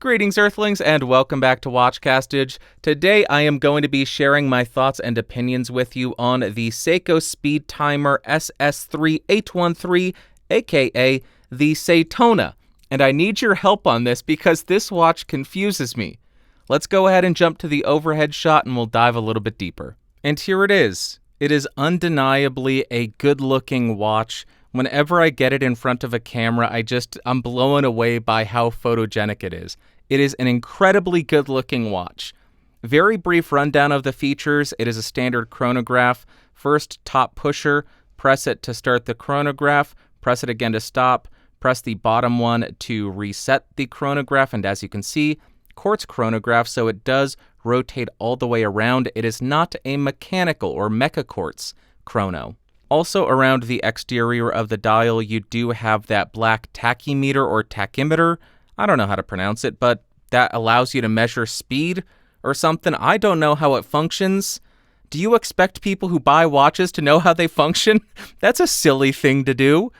Greetings, Earthlings, and welcome back to Watchcastage. Today, I am going to be sharing my thoughts and opinions with you on the Seiko Speed Timer SSC813, aka the Seitona. And I need your help on this because this watch confuses me. Let's go ahead and jump to the overhead shot and we'll dive a little bit deeper. And here it is. It is undeniably a good-looking watch. Whenever I get it in front of a camera, I'm blown away by how photogenic it is. It is an incredibly good-looking watch. Very brief rundown of the features. It is a standard chronograph. First, top pusher. Press it to start the chronograph. Press it again to stop. Press the bottom one to reset the chronograph. And as you can see, quartz chronograph, so it does rotate all the way around. It is not a mechanical or mecha quartz chrono. Also around the exterior of the dial, you do have that black tachymeter or tachymeter. I don't know how to pronounce it, but that allows you to measure speed or something. I don't know how it functions. Do you expect people who buy watches to know how they function? That's a silly thing to do.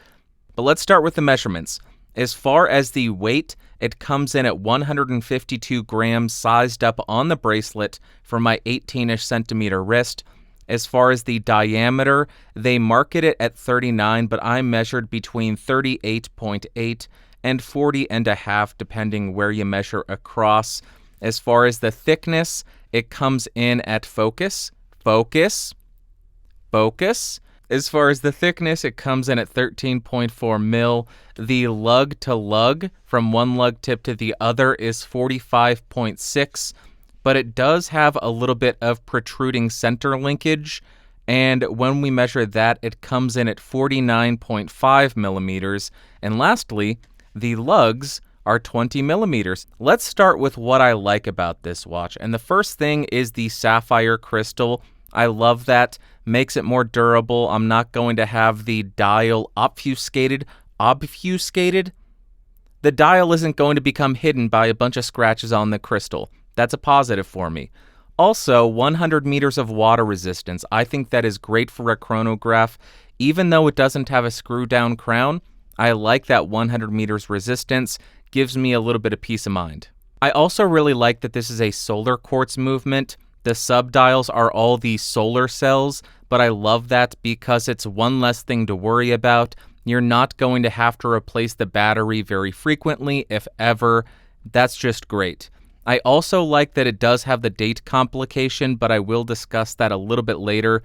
But let's start with the measurements. As far as the weight, it comes in at 152 grams sized up on the bracelet for my 18-ish centimeter wrist. As far as the diameter, they market it at 39, but I measured between 38.8 and 40.5, depending where you measure across. As far as the thickness, it comes in at focus. As far as the thickness, it comes in at 13.4 mil. The lug to lug, from one lug tip to the other, is 45.6. But it does have a little bit of protruding center linkage, and when we measure that, it comes in at 49.5 millimeters. And lastly, the lugs are 20 millimeters. Let's start with what I like about this watch, and the first thing is the sapphire crystal. I love that. Makes it more durable. I'm not going to have the dial obfuscated. The dial isn't going to become hidden by a bunch of scratches on the crystal. That's a positive for me. Also, 100 meters of water resistance. I think that is great for a chronograph. Even though it doesn't have a screw-down crown, I like that 100 meters resistance. Gives me a little bit of peace of mind. I also really like that this is a solar quartz movement. The sub-dials are all the solar cells, but I love that because it's one less thing to worry about. You're not going to have to replace the battery very frequently, if ever. That's just great. I also like that it does have the date complication, but I will discuss that a little bit later.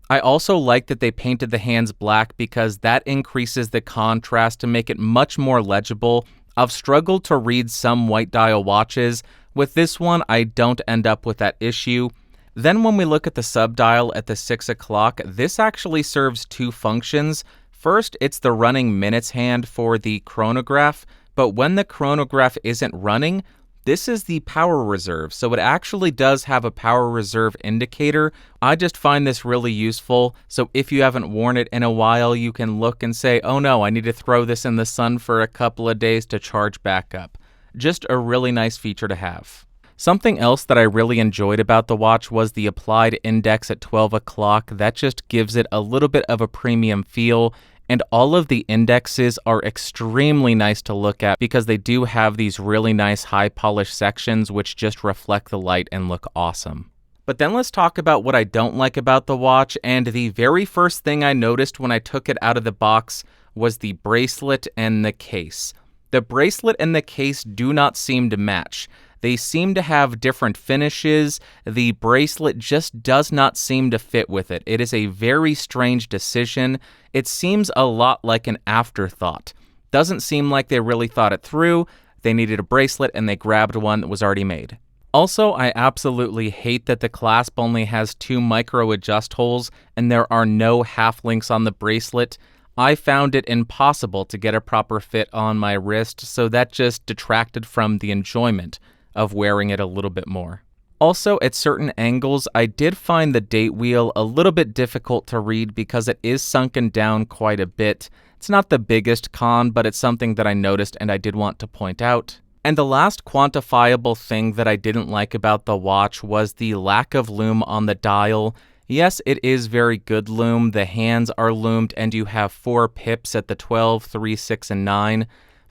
I also like that they painted the hands black because that increases the contrast to make it much more legible. I've struggled to read some white dial watches. With this one, I don't end up with that issue. Then when we look at the sub-dial at the 6 o'clock, this actually serves two functions. First, it's the running minutes hand for the chronograph, but when the chronograph isn't running, this is the power reserve, so it actually does have a power reserve indicator. I just find this really useful, so if you haven't worn it in a while, you can look and say, oh no, I need to throw this in the sun for a couple of days to charge back up. Just a really nice feature to have. Something else that I really enjoyed about the watch was the applied index at 12 o'clock. That just gives it a little bit of a premium feel. And all of the indexes are extremely nice to look at because they do have these really nice high polished sections which just reflect the light and look awesome. But then let's talk about what I don't like about the watch, and the very first thing I noticed when I took it out of the box was the bracelet and the case. The bracelet and the case do not seem to match. They seem to have different finishes. The bracelet just does not seem to fit with it. It is a very strange decision. It seems a lot like an afterthought. Doesn't seem like they really thought it through. They needed a bracelet and they grabbed one that was already made. Also, I absolutely hate that the clasp only has 2 micro adjust holes and there are no half links on the bracelet. I found it impossible to get a proper fit on my wrist, so that just detracted from the enjoyment of wearing it a little bit more. Also, at certain angles, I did find the date wheel a little bit difficult to read because it is sunken down quite a bit. It's not the biggest con, but it's something that I noticed and I did want to point out. And the last quantifiable thing that I didn't like about the watch was the lack of lume on the dial. Yes, it is very good lume. The hands are lumed and you have 4 pips at the 12, 3, 6, and 9.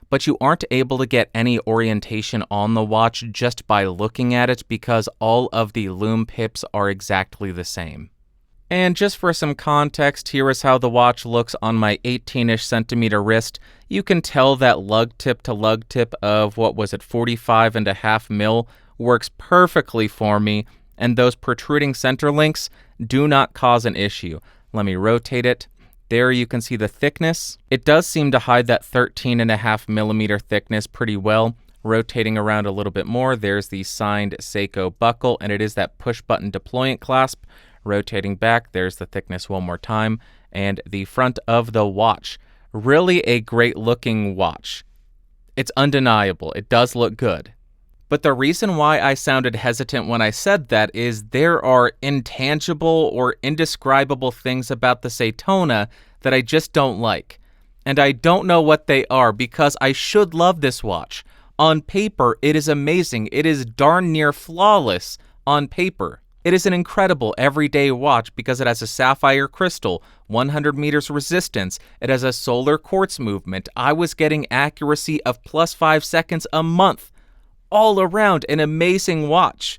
but you aren't able to get any orientation on the watch just by looking at it because all of the lume pips are exactly the same. And just for some context, here is how the watch looks on my 18-ish centimeter wrist. You can tell that lug tip to lug tip of, 45.5 mil works perfectly for me, and those protruding center links do not cause an issue. Let me rotate it. There you can see the thickness. It does seem to hide that 13.5 millimeter thickness pretty well. Rotating around a little bit more, there's the signed Seiko buckle, and it is that push-button deployant clasp. Rotating back, there's the thickness one more time, and the front of the watch. Really a great-looking watch. It's undeniable. It does look good. But the reason why I sounded hesitant when I said that is there are intangible or indescribable things about the Seitona that I just don't like. And I don't know what they are because I should love this watch. On paper, it is amazing. It is darn near flawless on paper. It is an incredible everyday watch because it has a sapphire crystal, 100 meters resistance, it has a solar quartz movement. I was getting accuracy of plus 5 seconds a month. All around an amazing watch.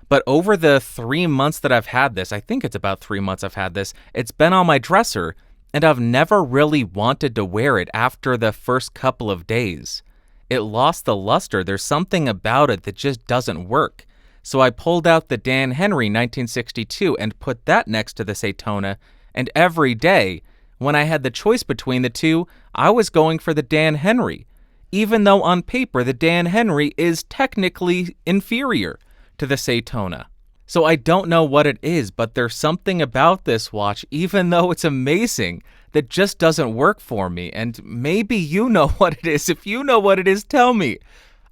But over the 3 months that I've had this, I think it's about 3 months I've had this, it's been on my dresser, and I've never really wanted to wear it after the first couple of days. It lost the luster. There's something about it that just doesn't work. So I pulled out the Dan Henry 1962 and put that next to the Seitona, and every day, when I had the choice between the two, I was going for the Dan Henry. Even though on paper the Dan Henry is technically inferior to the Seitona. So I don't know what it is, but there's something about this watch, even though it's amazing, that just doesn't work for me. And maybe you know what it is. If you know what it is, tell me.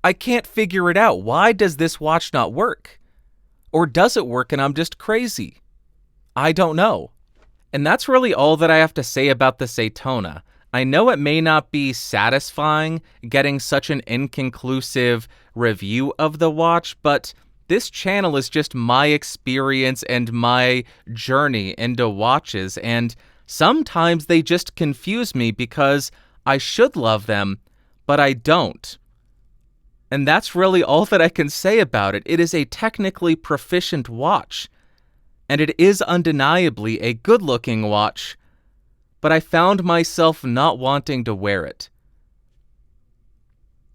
I can't figure it out. Why does this watch not work? Or does it work and I'm just crazy? I don't know. And that's really all that I have to say about the Seitona. I know it may not be satisfying getting such an inconclusive review of the watch, but this channel is just my experience and my journey into watches, and sometimes they just confuse me because I should love them, but I don't. And that's really all that I can say about it. It is a technically proficient watch, and it is undeniably a good-looking watch, but I found myself not wanting to wear it.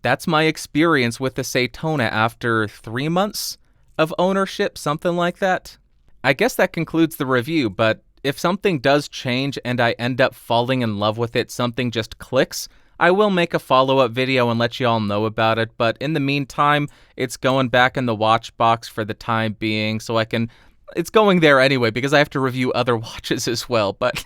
That's my experience with the Seitona after 3 months of ownership, something like that. I guess that concludes the review, but if something does change and I end up falling in love with it, something just clicks, I will make a follow-up video and let you all know about it, but in the meantime, it's going back in the watch box for the time being, so it's going there anyway because I have to review other watches as well, but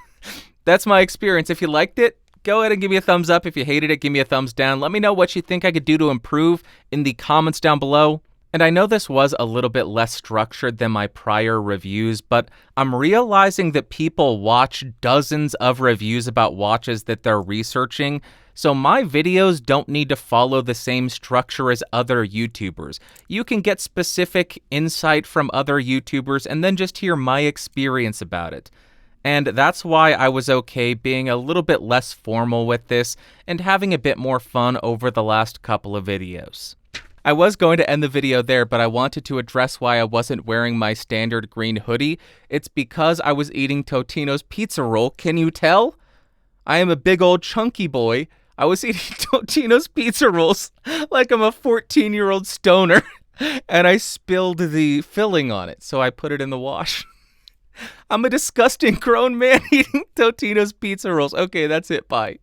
that's my experience. If you liked it, go ahead and give me a thumbs up. If you hated it, give me a thumbs down. Let me know what you think I could do to improve in the comments down below. And I know this was a little bit less structured than my prior reviews, but I'm realizing that people watch dozens of reviews about watches that they're researching, so my videos don't need to follow the same structure as other YouTubers. You can get specific insight from other YouTubers and then just hear my experience about it. And that's why I was okay being a little bit less formal with this and having a bit more fun over the last couple of videos. I was going to end the video there, but I wanted to address why I wasn't wearing my standard green hoodie. It's because I was eating Totino's pizza roll. Can you tell? I am a big old chunky boy. I was eating Totino's pizza rolls like I'm a 14-year-old stoner, and I spilled the filling on it, so I put it in the wash. I'm a disgusting grown man eating Totino's pizza rolls. Okay, that's it. Bye.